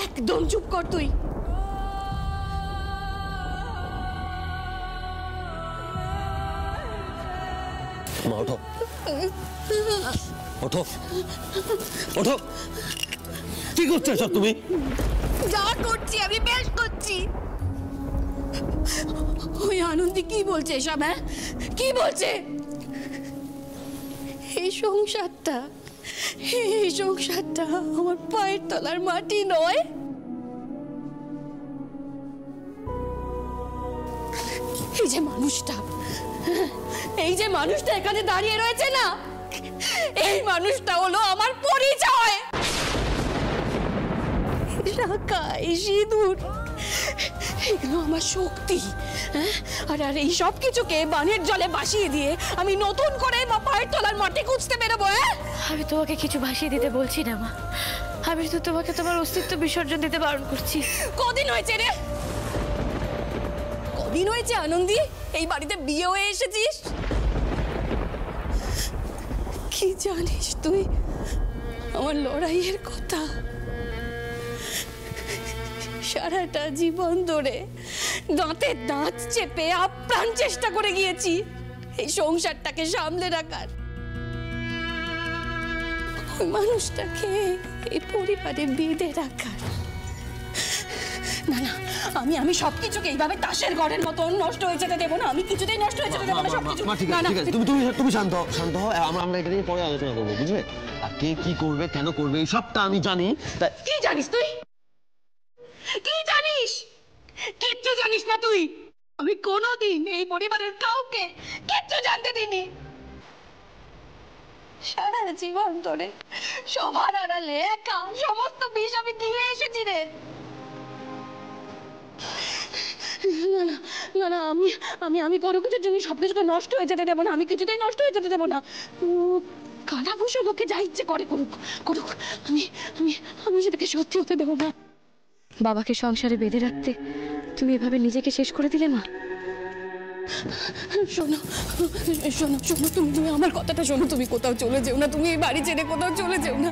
একদম চুপ কর তুই। মা ওঠো, ওঠো, ওঠো। কি করছো সব তুমি? যা করছি আমি বেশ করছি। ওই আনন্দী কি বলছে এসব? হ্যাঁ, কি বলছে? এই সংসারটা আমার পায়ের তলার মাটি নয়। এই যে মানুষটা এখানে দাঁড়িয়ে রয়েছে না, এই মানুষটা হলো আমার পরিচয়। শাখা, এই সিঁদুর, এগুলো আমার শক্তি। আর এই সব কিছুকে বানের জলে ভাসিয়ে দিয়ে আমি নতুন করে পায়ের তলার মাটি খুঁজতে বেরোবো। আমি তোমাকে কিছু ভাসিয়ে দিতে বলছি না মা, আমি তো তোমাকে তোমার অস্তিত্ব বিসর্জন দিতে বারণ করছি। কদিন হয়েছে রে, কদিন হয়েছে আনন্দী এই বাড়িতে বিয়ে হয়ে এসেছিস? কি জানিস তুই আমার লড়াইয়ের কথা? সারাটা জীবন ধরে দাঁতে দাঁত চেপে আপ্রাণ চেষ্টা করে গিয়েছি এই সংসারটাকে সামলে রাখার, ওই মানুষটাকে এই পরিবারে বেঁধে রাখার। না না, আমি সবকিছুকে এইভাবে তাসের ঘরের মতন নষ্ট হয়ে যেতে দেবো না। আমি কিছুতেই নষ্ট হয়ে যেতে দেবো না সবকিছু। তুমি শান্ত হও। আমরা এটা নিয়ে পরে আলোচনা করবো, বুঝলে? আর কে কি করবে, কেন করবে, এই সবটা আমি জানি। কি জানিস তুই? কি জানিস? কিচ্ছু জানিস না তুই। আমি কোনোদিন এই পরিবারের কাউকে কিচ্ছু জানতে দিইনি। সারা জীবন ধরে সবার আড়ালে একা সমস্ত বিষ আমি দিয়ে এসেছি রে। না না, আমি কোনো কিছুর জন্য সবকিছুকে নষ্ট হয়ে যেতে দেবো না। আমি কিছুতেই নষ্ট হয়ে যেতে দেবো না। কানাভূষণ লোকে যা ইচ্ছে করে করুক, আমি সেটাকে সত্যি হতে দেবো না। বাবাকে সংসারে বেঁধে রাখতে তুমি এভাবে নিজেকে শেষ করে দিলে মা। শোনো, তুমি আমার কথাটা শোনো। তুমি কোথাও চলে যেও না, তুমি এই বাড়ি ছেড়ে কোথাও চলে যেও না।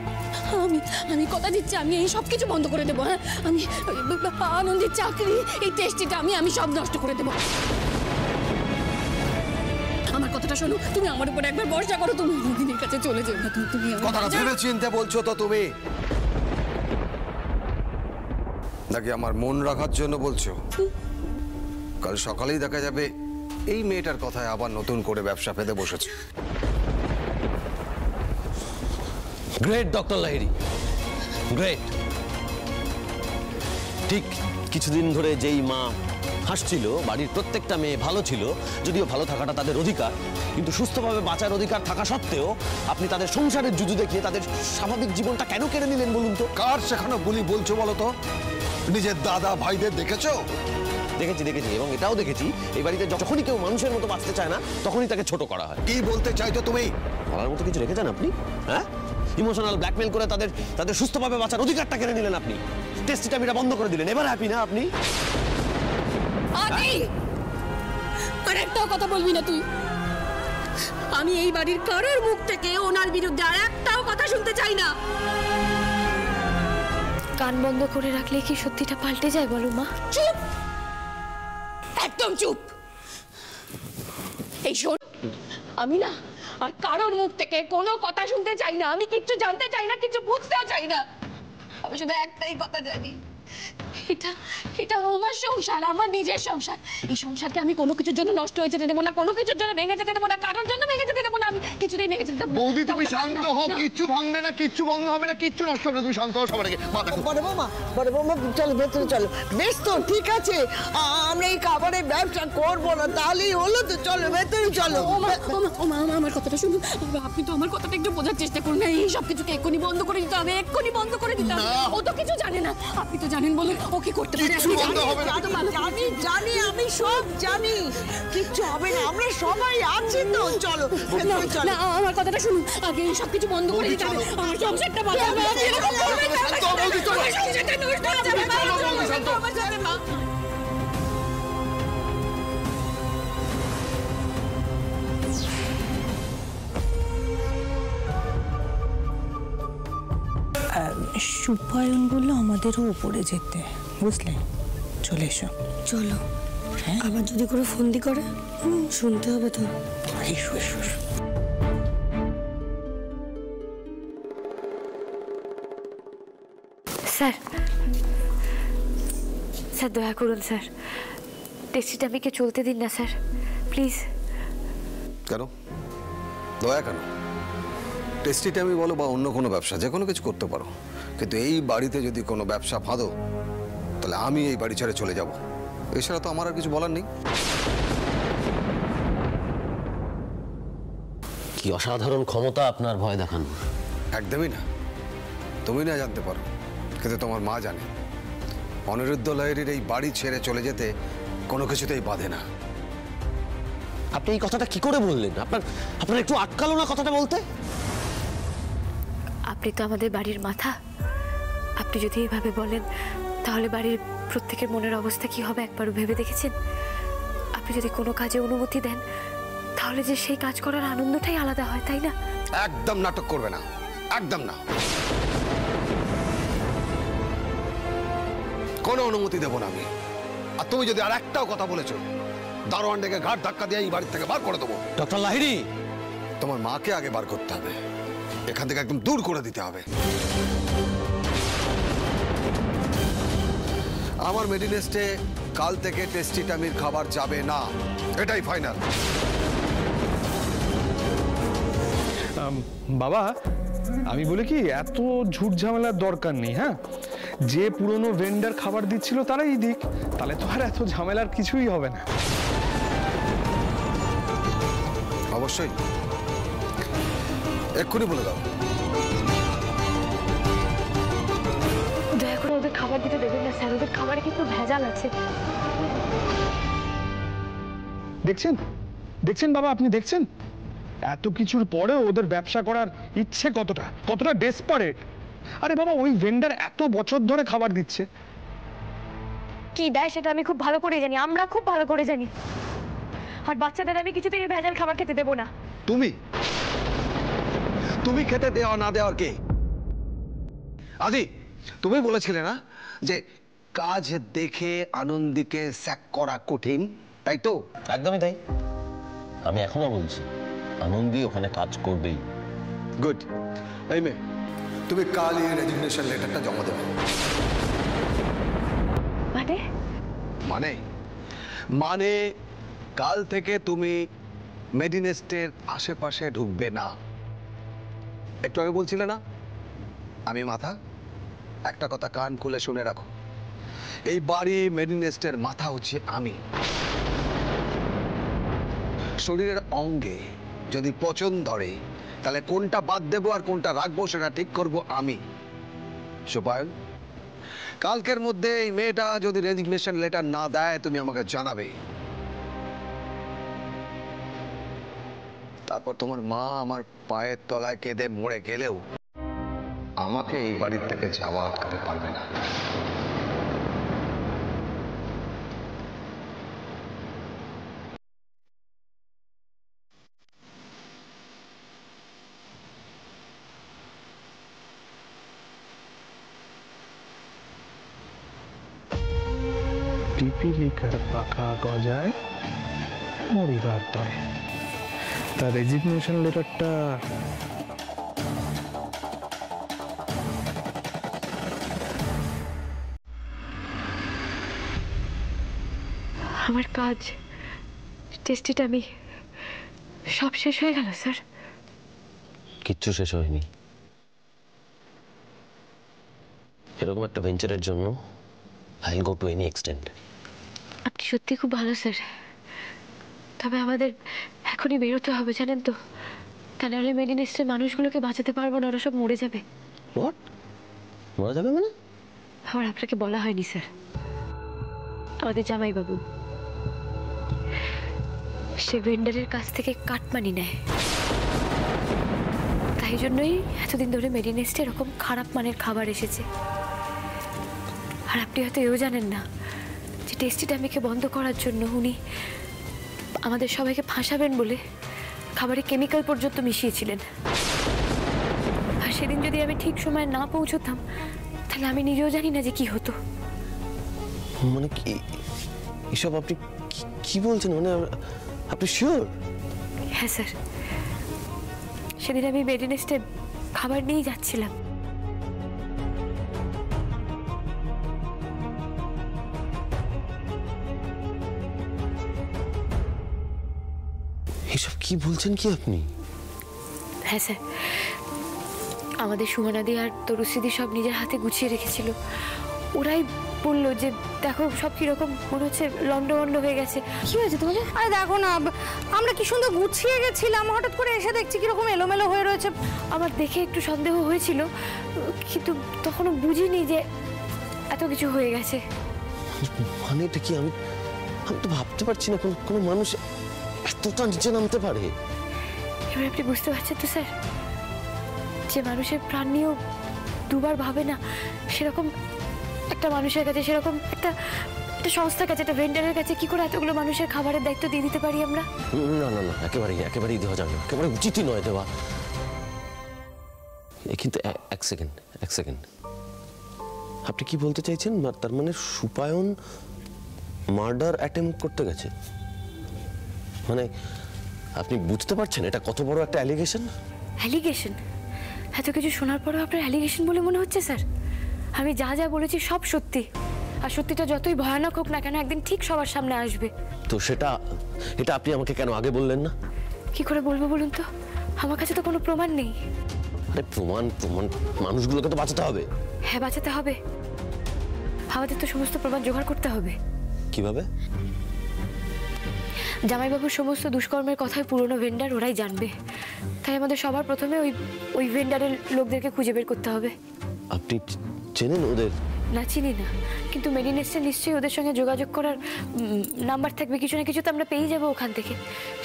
আমি কথা দিচ্ছি, আমি এই সব কিছু বন্ধ করে দেবো। হ্যাঁ, আমি আনন্দের চাকরি, এই টেস্টিটা আমি সব নষ্ট করে দেবো। আমার কথাটা শোনো, তুমি আমার উপর একবার ভরসা করো। তুমি আনন্দের কাছে চলে যেও না। তুমি কথাটা ভেবে চিন্তে বলছো তো তুমি, নাকি আমার মন রাখার জন্য বলছো? কাল সকালেই দেখা যাবে এই মেয়েটার কথায় আবার নতুন করে ব্যবসা পেতে বসেছে। Great doctor Lahiri, great. ঠিক কিছুদিন ধরে যেই মা হাসছিল, বাড়ির প্রত্যেকটা মেয়ে ভালো ছিল, যদিও ভালো থাকাটা তাদের অধিকার, কিন্তু সুস্থভাবে বাঁচার অধিকার থাকা সত্ত্বেও আপনি তাদের সংসারের জুজু দেখিয়ে তাদের স্বাভাবিক জীবনটা কেন কেড়ে নিলেন বলুন তো? কার সেখানে বলি বলছো বলো তো? নিজের দাদা ভাইদের দেখেছো? দেখেছি, এবং এটাও দেখেছি এই বাড়িতে যখনই কেউ মানুষের মতো বাঁচতে চায় না তখনই তাকে ছোট করা হয়। কি বলতে চাইছো তুমি? বলার মতো কিছু রেখেছেন আপনি? হ্যাঁ, ইমোশনাল ব্ল্যাকমেল করে তাদের সুস্থভাবে বাঁচার অধিকারটা কেড়ে নিলেন আপনি। টেস্টিটা বন্ধ করে দিলেন। এবার হ্যাপি না আপনি? আর একটাও কথা বলবি না তুই। আমি এই বাড়ির কারোর মুখ থেকে ওনার বিরুদ্ধে আর একটাও কথা শুনতে চাই না। কান বন্ধ করে রাখলে কি সত্যিটা পাল্টে যায় বলো মা? চুপ, একদম চুপ। এই শোন, আমি না আর কারোর মুখ থেকে কোনো কথা শুনতে চাই না। আমি কিচ্ছু জানতে চাই না, কিছু বুঝতেও চাই না। আমি শুধু একটাই কথা জানি, এটা আমার সংসার, আমার নিজের সংসার। এই সংসারকে আমি কোনো কিছুর জন্য নষ্ট হয়ে যেতে দেবো না, কোনো কিছুর জন্য ভেঙে যেতে দেবো না, কারোর জন্য ভেঙে যেতে দেবো না। আমি কিছুতেই ভেঙে যেতে দেবো না। বৌদি তুমি শান্ত হও, কিচ্ছু ভাঙবে না, কিচ্ছু ভঙ্গ হবে না, কিচ্ছু নষ্ট হবে না। তুমি শান্ত হও সবার আগে। বড় বৌমা চলো ভেতরে চলো। বেশ তো, ঠিক আছে, আমরা এই খাবারের ব্যবসা করবো না, তাহলেই হলো তো। চলো ভেতরে চলো। আমার কথাটা শুনুন, আপনি তো আমার কথাটা একটু বোঝার চেষ্টা করুন। এই সব কিছুকে এক্ষুনি বন্ধ করে দিতে হবে, এক্ষুনি বন্ধ করে দিতে হবে। ও তো কিছু জানে না, আপনি তো জানেন বলুন ও কি করতে পারে। জানি, আমি সব জানি, কিচ্ছু হবে না, আমরা সবাই আছি তো। চলো না, আমার কথাটা শুনুন, আগে এই সব কিছু বন্ধ করে দিতে হবে। আমার সংসারটা ভালো হবে। আপনি এরকম করবেন না, আমার সংসারটা নষ্ট হয়ে যাবে। আমার সাথে মা। সুপায়ন বললো আমাদেরও ওপরে যেতে, বুঝলে? চলে এসো। চলো। আবার যদি করে ফন্দি করে শুনতে হবে তো। এসো এসো এসো। স্যার, স্যার দয়া করুন স্যার, টেস্টিটা আমাকে চলতে দিন না স্যার, প্লিজ। কেন দয়া কেন? টেস্টিটা আমি বলো বা অন্য কোনো ব্যবসা, যে কোনো কিছু করতে পারো, কিন্তু এই বাড়িতে যদি কোনো ব্যবসা ফাঁদো তাহলে আমি এই বাড়ি ছেড়ে চলে যাব। এছাড়া তো আমার আর কিছু বলার নেই। কি অসাধারণ ক্ষমতা আপনার ভয় দেখানো। একদমই না। তুমি না জানতে পারো, কিন্তু তোমার মা জানে। অনিরুদ্ধ লাহিড়ীর এই বাড়ি ছেড়ে চলে যেতে কোনো কিছুতেই বাধে না। আপনি এই কথাটা কি করে বললেন? আপনার একটু আটকালো না কথাটা বলতে? আপনি তো আমাদের বাড়ির মাথা, আপনি যদি এইভাবে বলেন তাহলে বাড়ির প্রত্যেকের মনের অবস্থা কি হবে একবারও ভেবে দেখেছেন? আপনি যদি কোনো কাজে অনুমতি দেন তাহলে যে সেই কাজ করার আনন্দটাই আলাদা হয়, তাই না? একদম নাটক করবে না, একদম না। কোনো অনুমতি দেব না আমি। আর তুমি যদি আর একটাও কথা বলেছো, দারোয়ান ডেকে ঘাট ধাক্কা দিয়ে এই বাড়ি থেকে বার করে দেবো। ডক্টর লাহিড়ী, তোমার মাকে আগে বার করতে হবে, এখান থেকে একদম দূর করে দিতে হবে। আমার মেডিনেস্টে কাল থেকে টেস্টি টামির খাবার যাবে না, এটাই ফাইনাল। বাবা, আমি বলি কি, এত ঝুট ঝামেলার দরকার নেই। হ্যাঁ, যে পুরনো ভেন্ডার খাবার দিচ্ছিল তারাই দিক, তাহলে তো আর এত ঝামেলার কিছুই হবে না। অবশ্যই, এক্ষুনি বলে দাও। দয়া করে ওদের খাবার দিতে দেবেন না স্যার, ওদের খাবারে কিন্তু ভেজাল আছে। দেখছেন দেখছেন বাবা, আপনি দেখছেন এত কিছুর পরেও ওদের ব্যবসা করার ইচ্ছে কতটা ডেসপারেট। আরে বাবা, ওই ভেন্ডার এত বছর ধরে খাবার দিচ্ছে। কি দেয় সেটা আমি খুব ভালো করে জানি, আমরা খুব ভালো করে জানি। আর বাচ্চাদের আমি কিছুতেই ভেজাল খাবার খেতে দেবো না। তুমি খেতে দেওয়া না দেওয়ার কে? আদি, তুমি বলেছিলে না যে কাজ দেখে আনন্দীকে স্যাক করা কঠিন, তাই তো? একদমই তাই। আমি এখনো বলছি, আনন্দী ওখানে কাজ করবেই। গুড। এই মেয়ে, তুমি কাল এই রেজিগনেশন লেটারটা জমা দেবে। মানে মানে মানে কাল থেকে তুমি মেডিনেস্টের আশেপাশে ঢুকবে না। একটু আগে বলছিলে না আমি মাথা? একটা কথা কান খুলে শুনে রাখো, এই বাড়ি মেডিনেস্টের মাথা হচ্ছে আমি। শরীরের অঙ্গে যদি পচন ধরে তাহলে কোনটা বাদ দেবো আর কোনটা রাখবো সেটা ঠিক করব আমি। সুপায়ন, কালকের মধ্যে এই মেয়েটা যদি রেজিগনেশন লেটার না দেয় তুমি আমাকে জানাবে। তারপর তোমার মা আমার পায়ের তলায় কেঁদে মরে গেলেও আমাকে এই বাড়ির থেকে যাওয়া আটকাতে পারবে না। পিপিলিকার পাকা গজায় মরিবার তরে। তার রেজিগনেশন লেটারটা আমার কাজ টেস্টিটা আমি সব শেষ হয়ে গেল স্যার। কিচ্ছু শেষ হয়নি। এরকম একটা ভেঞ্চারের জন্য I go to any extent. আপনি সত্যি খুব ভালো স্যার, তবে আমাদের এখনই বেরোতে হবে জানেন তো, তা নাহলে মেডিনেস্টের মানুষগুলোকে বাঁচাতে পারবো না, ওরা সব মরে যাবে। হোয়াট? মরা যাবে মানে? আমার আপনাকে বলা হয়নি স্যার, আমাদের জামাইবাবু সে ভেন্ডারের কাছ থেকে কাটমানি নেয়, তাই জন্যই এতদিন ধরে মেডিনেস্টে এরকম খারাপ মানের খাবার এসেছে। আর আপনি হয়তো এও জানেন না যে টেস্টি টামিকে বন্ধ করার জন্য উনি আমাদের সবাইকে ফাঁসাবেন বলে খাবারে কেমিক্যাল পর্যন্ত মিশিয়েছিলেন। আর সেদিন যদি আমি ঠিক সময় না পৌঁছতাম তাহলে আমি নিজেও জানি না যে কি হতো। মানে কি এসব আপনি কি বলছেন? মানে আপনি শিওর? হ্যাঁ স্যার, সেদিন আমি মেডিনেস্টে খাবার নিয়েই যাচ্ছিলাম। এসব কি বলছেন কি আপনি? হ্যাঁ স্যার, আমাদের সুমনাদি আর তরুশ্রীদি সব নিজের হাতে গুছিয়ে রেখেছিল। ওরাই বললো যে দেখো সব কিরকম মনে হচ্ছে লন্ডভন্ড হয়ে গেছে। কি হয়েছে তোমাদের? আরে দেখো না, আমরা কি সুন্দর গুছিয়ে গেছিলাম, হঠাৎ করে এসে দেখছি কিরকম এলোমেলো হয়ে রয়েছে। আমার দেখে একটু সন্দেহ হয়েছিল, কিন্তু তখনও বুঝিনি যে এত কিছু হয়ে গেছে। মানে এটা কি? আমি তো ভাবতে পারছি না কোনো মানুষ এতটা নিচে নামতে পারে। এবার আপনি বুঝতে পারছেন তো স্যার, যে মানুষের প্রাণ নিয়েও দুবার ভাবে না, সেরকম একটা মানুষের কাছে, সেরকম একটা সংস্থার কাছে, একটা ভেন্ডারের কাছে কি করে এতগুলো মানুষের খাবারের দায়িত্ব দিয়ে দিতে পারি আমরা? না না না, একেবারেই দেওয়া যাবে না, একেবারে উচিতই নয় দেওয়া। কিন্তু এক সেকেন্ড, আপনি কি বলতে চাইছেন? তার মানে সুপায়ন মার্ডার অ্যাটেম্প্ট করতে গেছে? মানে আপনি বুঝতে পারছেন এটা কত বড় একটা অ্যালিগেশন? অ্যালিগেশন? এত কিছু শোনার পরেও আপনার অ্যালিগেশন বলে মনে হচ্ছে স্যার? আমি যা যা বলেছি সব সত্যি, আর সত্যিটা যতই ভয়ানক হোক না কেন একদিন ঠিক সবার সামনে আসবে। তো এটা আপনি আমাকে কেন আগে বললেন না? কি করে বলবো বলুন তো, আমার কাছে তো কোনো প্রমাণ নেই। আরে প্রমাণ মানুষগুলোকে তো বাঁচাতে হবে। হ্যাঁ বাঁচাতে হবে, আমাদের তো সমস্ত প্রমাণ জোগাড় করতে হবে। কিভাবে? জামাইবাবুর সমস্ত দুষ্কর্মের কথাই পুরনো ভেন্ডার ওরাই জানবে, তাই আমাদের সবার প্রথমে ওই ভেন্ডারের লোকদেরকে খুঁজে বের করতে হবে। আপনি চেনেন ওদের? না চিনি না, কিন্তু মেডিনেস্টে নিশ্চয়ই ওদের সঙ্গে যোগাযোগ করার নাম্বার থাকবে, কিছু না কিছু তো আমরা পেয়ে যাবো ওখান থেকে।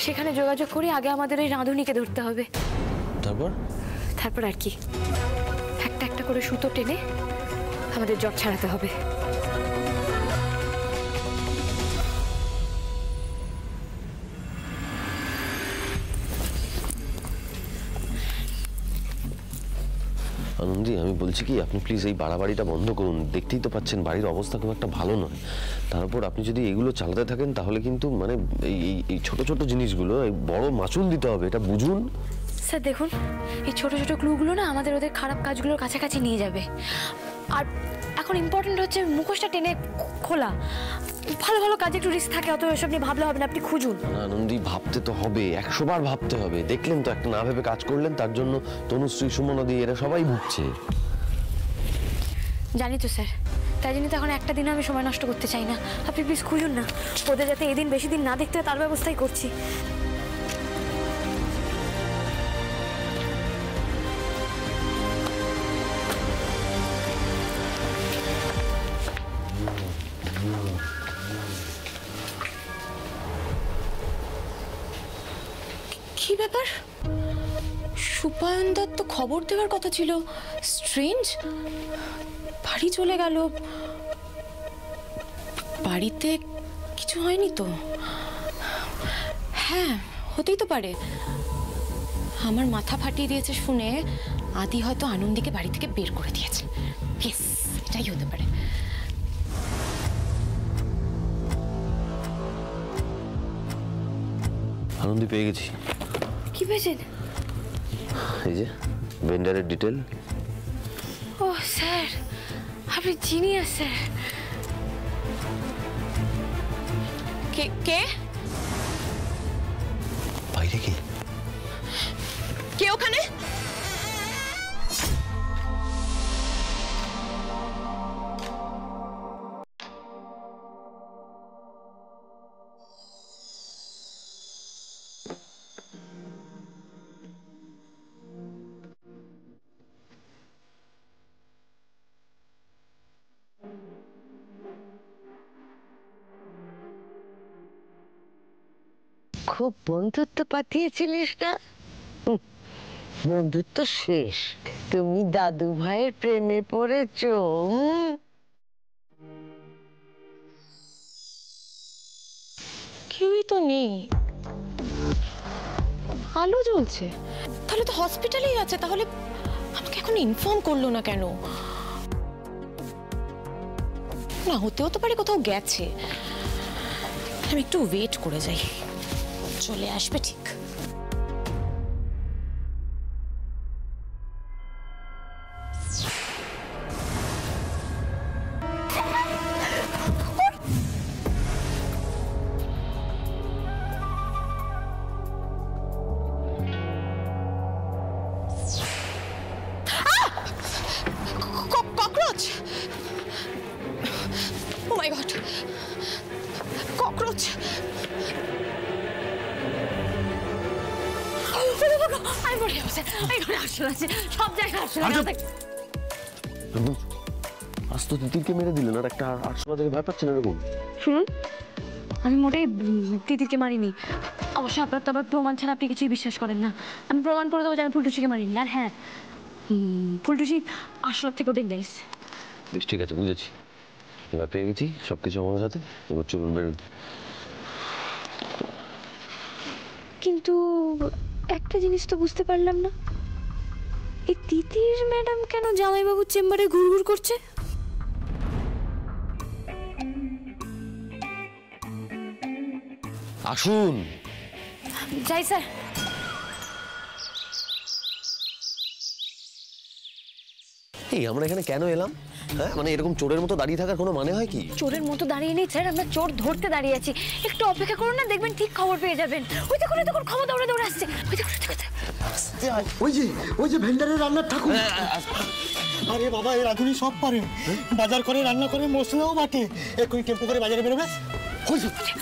সেখানে যোগাযোগ করে আগে আমাদের ওই রাঁধুনিকে ধরতে হবে। তারপর আর কি, একটা একটা করে সুতো টেনে আমাদের জব ছাড়াতে হবে। আনন্দি, আমি বলছি কি, আপনি প্লিজ এই বাড়াবাড়িটা বন্ধ করুন। দেখতেই তো পাচ্ছেন বাড়ির অবস্থা খুব একটা ভালো নয়। তারপর আপনি যদি এগুলো চালাতে থাকেন তাহলে কিন্তু মানে এই ছোট ছোট জিনিসগুলো বড় মাচুল দিতে হবে, এটা বুঝুন। স্যার দেখুন, এই ছোট ছোট ক্লুগুলো না আমাদের ওদের খারাপ কাজগুলোর কাছাকাছি নিয়ে যাবে। আর এখন ইম্পর্টেন্ট হচ্ছে মুখোশটা টেনে খোলা। ভালো ভালো কাজে একটু রিস্ক থাকে, অত এসব নিয়ে ভাবলে হবে না, আপনি খুঁজুন। আনন্দি, ভাবতে তো হবে, 100 বার ভাবতে হবে। দেখলেন তো একটা না ভেবে কাজ করলেন, তার জন্য তনুশ্রী, সুমনাদি এরা সবাই ভুগছে। জানি তো স্যার, তাই জন্য তো এখন একটা দিন আমি সময় নষ্ট করতে চাই না। আপনি প্লিজ খুঁজুন না, ওদের যাতে এদিন বেশি দিন না দেখতে হয় তার ব্যবস্থাই করছি। কি ব্যাপার? সুপায়ন দত্ত তো খবর দেওয়ার কথা ছিল, স্ট্রেঞ্জ বাড়ি চলে গেল। বাড়িতে কিছু হয়নি তো? হ্যাঁ, হতেই তো পারে। আমার মাথা ফাটিয়ে দিয়েছে শুনে আদি হয়তো আনন্দীকে বাড়ি থেকে বের করে দিয়েছে। ইয়েস, এটাই হতে পারে। আনন্দি, পেয়ে গেছি। কি পেয়েছেন? এই যে ভেন্ডারের ডিটেল। ও স্যার, আপনি জিনিয়াস স্যার। কে কে বাইরে কে? কে ওখানে? খুব বন্ধুত্ব পাঠিয়েছিলিস না? বন্ধুত্ব শেষ, তুমি দাদু ভাইয়ের প্রেমে পড়েছো। কেউই তো নেই, আলো জ্বলছে। তাহলে তো হসপিটালেই আছে। তাহলে আমাকে এখন ইনফর্ম করলো না কেন? না, হতেও তো পারে কোথাও গেছে। আমি একটু ওয়েট করে যাই, চলে আসবে ঠিক। Cockroach! Oh my God! Cockroach! আমি মরে যাচ্ছি, সব জায়গায় আসলে আজ তো তিতিরকে মেরে দিলেন, আর একটা 800 থেকে ভয় পাচ্ছেন এরকম। শুনুন, আমি মোটেই তিতিরকে মারিনি। অবশ্য আপনার তো আবার প্রমাণ ছাড়া আপনি কিছুই বিশ্বাস করেন না। আমি প্রমাণ করে দেবো যে আমি ফুলটুসিকে মারিনি। আর হ্যাঁ, ফুলটুসি আসলে থেকেও ডেঞ্জারাস। বেশ, ঠিক আছে, বুঝেছি। এবার পেয়ে গেছি সবকিছু আমার সাথে। এবার চলুন বেরোন। কিন্তু একটা জিনিস তো বুঝতে পারলাম না, এই তিতির ম্যাডাম কেন জামাইবাবুর চেম্বারে ঘুরঘুর করছে? আসুন। যাই স্যার। এই আমরা এখানে কেন এলাম? হ্যাঁ, মানে এরকম চোরের মতো দাঁড়িয়ে থাকার কোনো মানে হয় কি? চোরের মতো দাঁড়িয়ে নেই স্যার, আমরা চোর ধরতে দাঁড়িয়ে আছি। একটু অপেক্ষা করুন না, দেখবেন ঠিক খবর পেয়ে যাবেন। ওই দেখুন, দেখুন খবর দৌড়ে দৌড়ে আসছে। ওই যে ভেন্ডারের রান্নার ঠাকুর। আরে বাবা, এ রাঁধুনি সব পারে, বাজার করে, রান্না করে, মশলাও বাটে। এক্ষুনি টেম্পো করে বাজারে বেরোবে।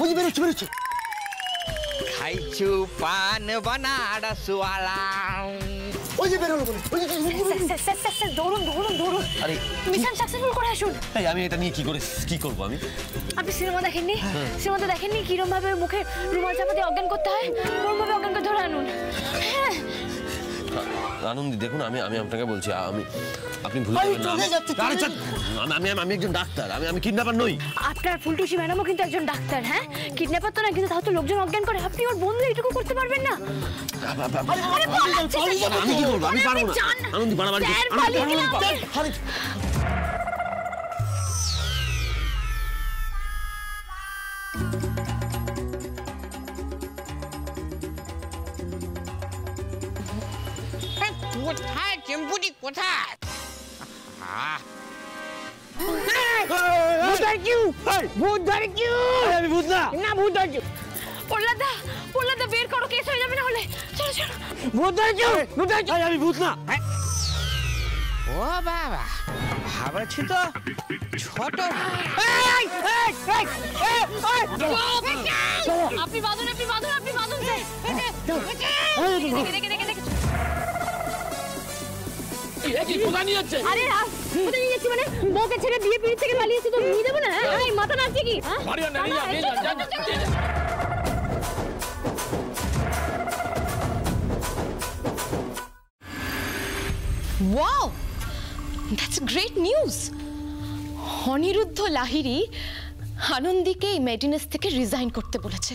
ওই বেরোচ্ছে বেরোচ্ছে। খাইছু পান বানারসওয়ালা। ওই যে বেরোলো। দৌড়ুন দৌড়ুন দৌড়ুন, মিশন সাকসেসফুল করে আসুন। আমি এটা নিয়ে কি করবো? আপনি সিনেমা দেখেননি? সিনেমাতে দেখেননি কিরম ভাবে মুখে রুমাল চাপা দিয়ে অজ্ঞান করতে হয়? কোন ভাবে অজ্ঞান করে ধরে আনুন। হ্যাঁ আনন্দি, দেখুন আমি আপনাকে বলছি, আপনি ভুলে যাবেন না। আমি একজন ডাক্তার, আমি কিডন্যাপার নই। আপনার ফুলটুসি ম্যাডামও কিন্তু একজন ডাক্তার। হ্যাঁ, কিডন্যাপার তো না, কিন্তু তাও তো লোকজন অজ্ঞান করে। আপনি ওর বন্ধু, এটুকু করতে পারবেন না? আমি কি করবো? আমি পারবো না। আনন্দি, বাড়াবাড়ি কোথায় টেম্পুটি, কোথায়? আমি ভূত না। না, ভূত ধরছি। পল্লাদা বের করো, কেস হয়ে যাবে না হলে। চলো চলো। ভূত ধরছি। আমি ভূত না। ও বাবা, ভাবছি তো ছোট। আপনি বাঁধুন, আপনি বাঁধুন, আপনি বাঁধুন। আরে কোথায় নিয়ে যাচ্ছি? মানে বউকে ছেড়ে বিয়ে পিড়ি থেকে পালিয়েছি, তো নিয়ে যাবো না? মাথা নাচছে কি? Wow, that's great news. Aniruddha Lahiri আনন্দীকে এই মেডিনেস থেকে রিজাইন করতে বলেছে।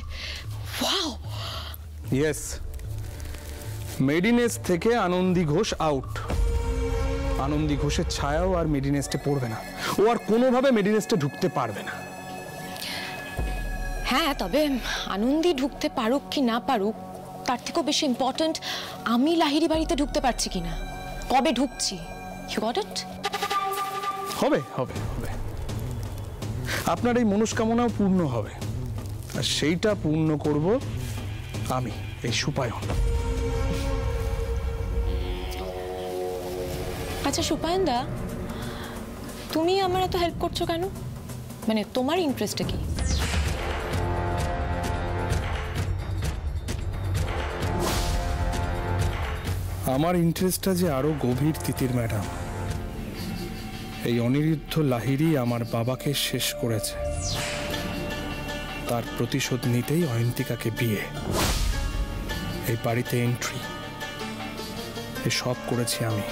ওয়াও। ইয়েস, মেডিনেস থেকে আনন্দী ঘোষ আউট। আনন্দী ঘোষের ছায়াও আর মেডিনেস্টে পড়বে না। ও আর কোনোভাবে মেডিনেস্টে ঢুকতে পারবে না। হ্যাঁ, তবে আনন্দী ঢুকতে পারুক কি না পারুক, তার থেকেও বেশি ইম্পর্টেন্ট আমি লাহিড়ী বাড়িতে ঢুকতে পারছি কিনা, কবে ঢুকছি। You got it? হবে হবে হবে। আপনার এই মনস্কামনাও পূর্ণ হবে, আর সেইটা পূর্ণ করব আমি, এই সুপায়ন। আচ্ছা সুপায়ন দা, তুমি আমার এত হেল্প করছো কেন? মানে তোমার ইন্টারেস্টটা কি? আমার ইন্টারেস্টটা যে আরো গভীর তিতির ম্যাডাম। এই অনিরুদ্ধ লাহিড়ী আমার বাবাকে শেষ করেছে, তার প্রতিশোধ নিতেই অয়ন্তিকাকে বিয়ে, এই বাড়িতে এন্ট্রি, এসব করেছি আমি।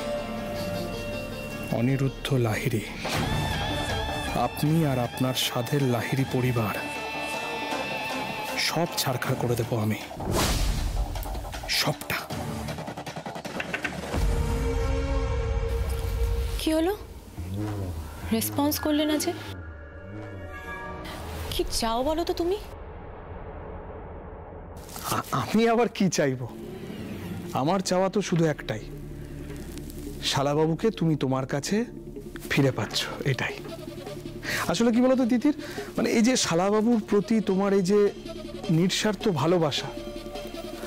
অনিরুদ্ধ লাহিড়ী, আপনি আর আপনার সাধের লাহিড়ী পরিবার সব ছাড়খাড় করে দেব আমি, সবটা। কি হলো, রেসপন্স করলে না যে? কি চাও বলো তো তুমি? আমি আবার কি চাইবো? আমার চাওয়া তো শুধু একটাই, শালাবাবুকে তুমি তোমার কাছে ফিরে পাচ্ছ, এটাই। আসলে কি বলতো তিতির, মানে এই যে শালাবাবুর প্রতি তোমার এই যে নিঃস্বার্থ ভালোবাসা,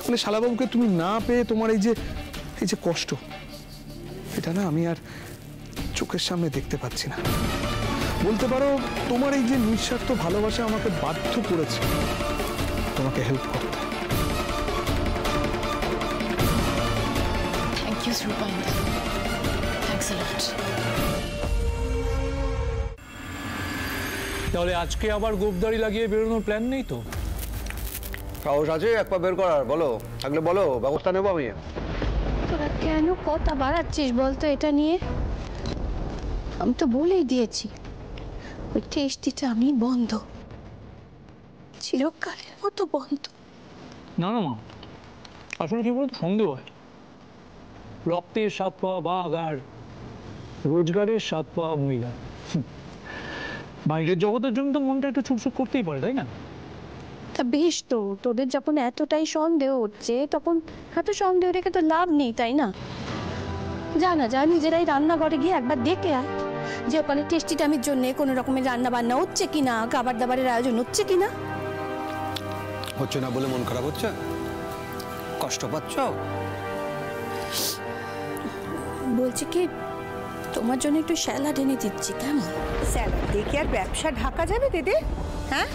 মানে শালাবাবুকে তুমি না পেয়ে তোমার এই যে কষ্ট, এটা না আমি আর চোখের সামনে দেখতে পাচ্ছি না। বলতে পারো তোমার এই যে নিঃস্বার্থ ভালোবাসা আমাকে বাধ্য করেছে তোমাকে হেল্প করতে। থ্যাংক ইউ রূপায়ণ, থ্যাঙ্কস আ লট। তাহলে আজকে আবার গোপদারি লাগিয়ে বেরোনোর প্ল্যান নেই তো? সাহস আছে এক পা বের করার? বলো, থাকলে বলো, ব্যবস্থা নেবো আমি। তোরা কেন কথা বাড়াচ্ছিস বলতো এটা নিয়ে? আমি তো বলেই দিয়েছি ওই টেস্টিটা আমি বন্ধ, চিরকালের মতো বন্ধ। না না মা, আসলে কি বলতো, সন্দেহ হয়। রক্তের 7 পাওয়া বাঘ আর রোজগারের 7 পাওয়া মহিলা, বাইরের জগতের জন্য তো মনটা একটু ছুটছুট করতেই পারে, তাই না? তা বেশ, তো তোদের যখন এতটাই সন্দেহ হচ্ছে তখন এত সন্দেহ রেখে তো লাভ নেই, তাই না? জানা যা, নিজেরাই রান্নাঘরে গিয়ে একবার দেখে আয় যে ওখানে টেস্টি টামির জন্য কোনো রকমের রান্না বান্না হচ্ছে কিনা, খাবার দাবারের আয়োজন হচ্ছে কিনা। হচ্ছে না বলে মন খারাপ হচ্ছে? কষ্ট পাচ্ছ? বলছি কি, তোমার জন্য একটু স্যালাড এনে দিচ্ছি, কেমন? স্যালাড দেখে আর ব্যবসা ঢাকা যাবে দিদি? হ্যাঁ,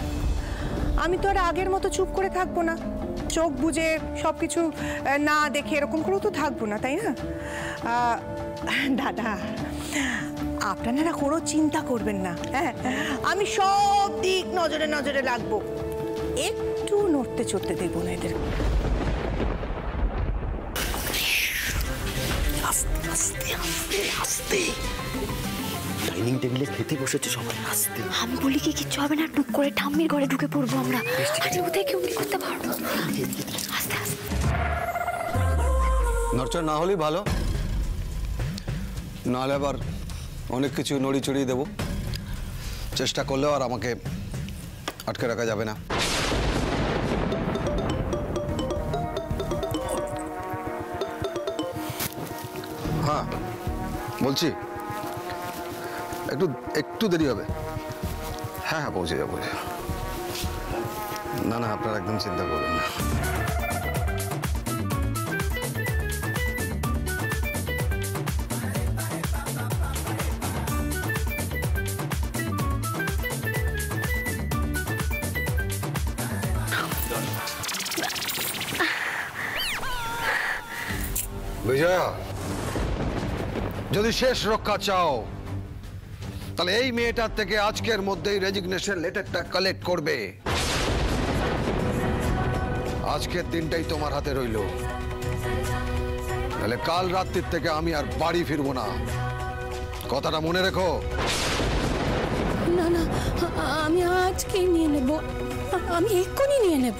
আমি তো আর আগের মতো চুপ করে থাকবো না, চোখ বুজে সব কিছু না দেখে এরকম করেও তো থাকবো না, তাই না? দাদা, আপনারা কোনো চিন্তা করবেন না, হ্যাঁ, আমি সব দিক নজরে নজরে রাখবো, একটু নড়তে চড়তে দেবো না এদের। আস্তে আস্তে আস্তে আস্তে ডাইনিং টেবিলে খেতে বসেছে সবাই, আস্তে। আমি বলি কি কিচ্ছু হবে না, টুক করে ঠাম্মির ঘরে ঢুকে পড়বো আমরা, আর ওদের কেউ কি করতে পারবো। আস্তে আস্তে নড়চড় না হলেই ভালো, নাহলে আবার অনেক কিছু নড়ি চড়িয়ে দেবো। চেষ্টা করলেও আর আমাকে আটকে রাখা যাবে না। হ্যাঁ বলছি, একটু একটু দেরি হবে। হ্যাঁ হ্যাঁ পৌঁছে যাবো। না না, আপনারা একদম চিন্তা করবেন না। বিজয়া, যদি শেষ রক্ষা চাও তাহলে এই মেয়েটার থেকে আজকের মধ্যেই রেজিগনেশন লেটারটা কালেক্ট করবে। আজকের দিনটাই তোমার হাতে রইল, তাহলে কাল রাত্রির থেকে আমি আর বাড়ি ফিরবো না, কথাটা মনে রেখো। না না, আমি আজকেই নিয়ে নেব, আমি এক্ষুনি নিয়ে নেব।